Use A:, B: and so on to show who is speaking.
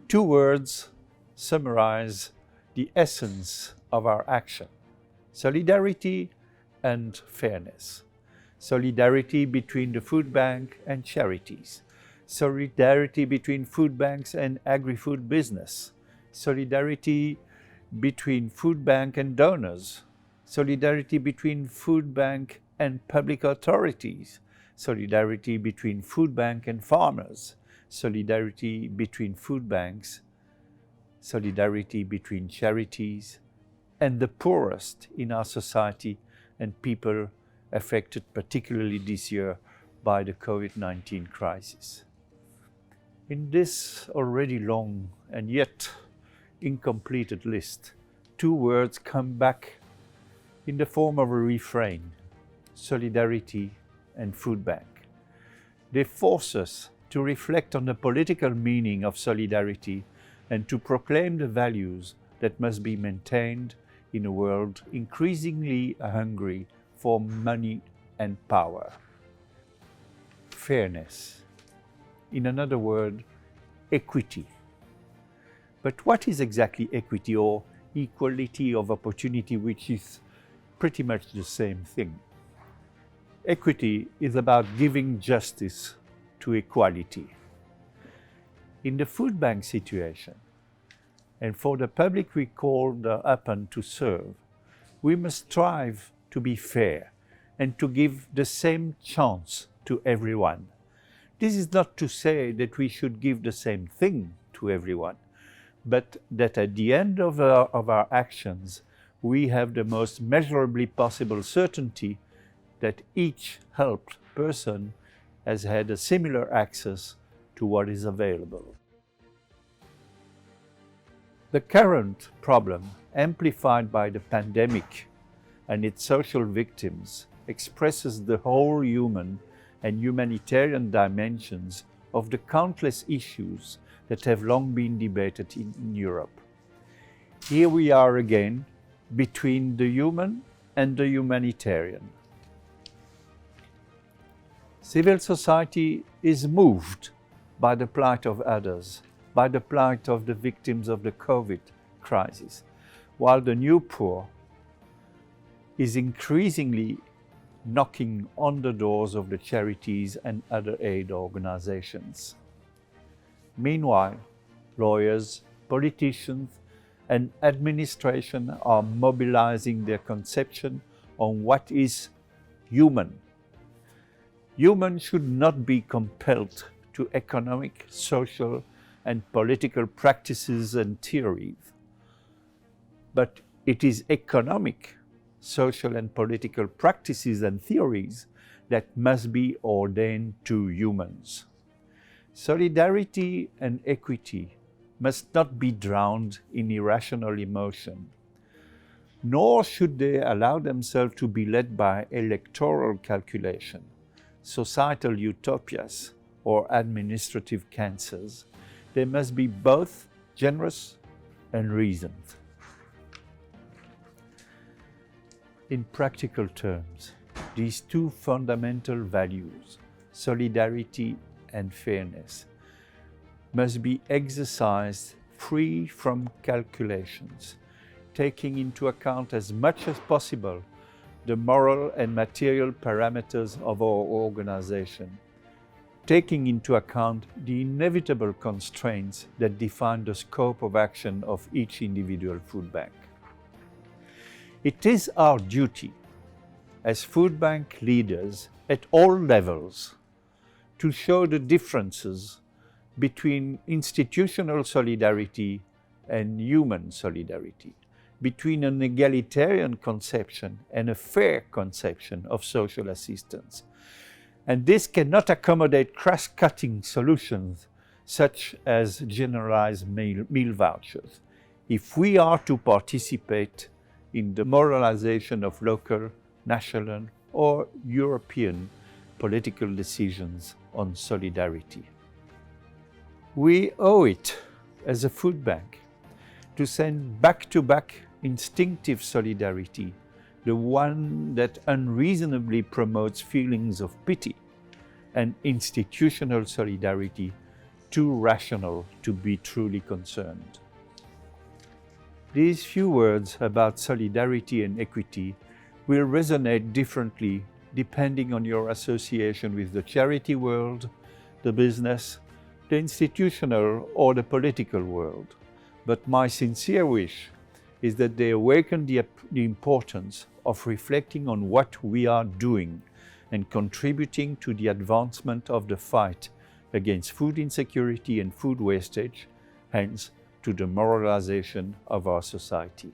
A: Two words summarize the essence of our action: solidarity and fairness. Solidarity between the food bank and charities. Solidarity between food banks and agri-food business. Solidarity between food bank and donors. Solidarity between food bank and public authorities. Solidarity between food bank and farmers. Solidarity between food banks, solidarity between charities and the poorest in our society and people affected particularly this year by the COVID-19 crisis. In this already long and yet incompleted list, two words come back in the form of a refrain: solidarity and food bank. They force us to reflect on the political meaning of solidarity and to proclaim the values that must be maintained in a world increasingly hungry for money and power. Fairness. In another word, equity. But what is exactly equity or equality of opportunity, which is pretty much the same thing? Equity is about giving justice to equality. In the food bank situation, and for the public we called upon to serve, we must strive to be fair and to give the same chance to everyone. This is not to say that we should give the same thing to everyone, but that at the end of our actions, we have the most measurably possible certainty that each helped person has had a similar access to what is available. The current problem, amplified by the pandemic and its social victims, expresses the whole human and humanitarian dimensions of the countless issues that have long been debated in Europe. Here we are again, between the human and the humanitarian. Civil society is moved by the plight of others, by the plight of the victims of the COVID crisis, while the new poor is increasingly knocking on the doors of the charities and other aid organizations. Meanwhile, lawyers, politicians, and administration are mobilizing their conception on what is human. Human should not be compelled to economic, social, and political practices and theories. But it is economic, social, and political practices and theories that must be ordained to humans. Solidarity and equity must not be drowned in irrational emotion, nor should they allow themselves to be led by electoral calculation, societal utopias, or administrative cancers. They must be both generous and reasoned. In practical terms, these two fundamental values, solidarity and fairness, must be exercised free from calculations, taking into account as much as possible the moral and material parameters of our organization, taking into account the inevitable constraints that define the scope of action of each individual food bank. It is our duty as food bank leaders at all levels to show the differences between institutional solidarity and human solidarity, between an egalitarian conception and a fair conception of social assistance. And this cannot accommodate cross-cutting solutions such as generalized meal vouchers if we are to participate in the moralization of local, national, or European political decisions on solidarity. We owe it as a food bank to send back-to-back instinctive solidarity, the one that unreasonably promotes feelings of pity, and institutional solidarity too rational to be truly concerned. These few words about solidarity and equity will resonate differently depending on your association with the charity world, the business, the institutional or the political world. But my sincere wish is that they awaken the importance of reflecting on what we are doing and contributing to the advancement of the fight against food insecurity and food wastage, hence to the moralization of our society.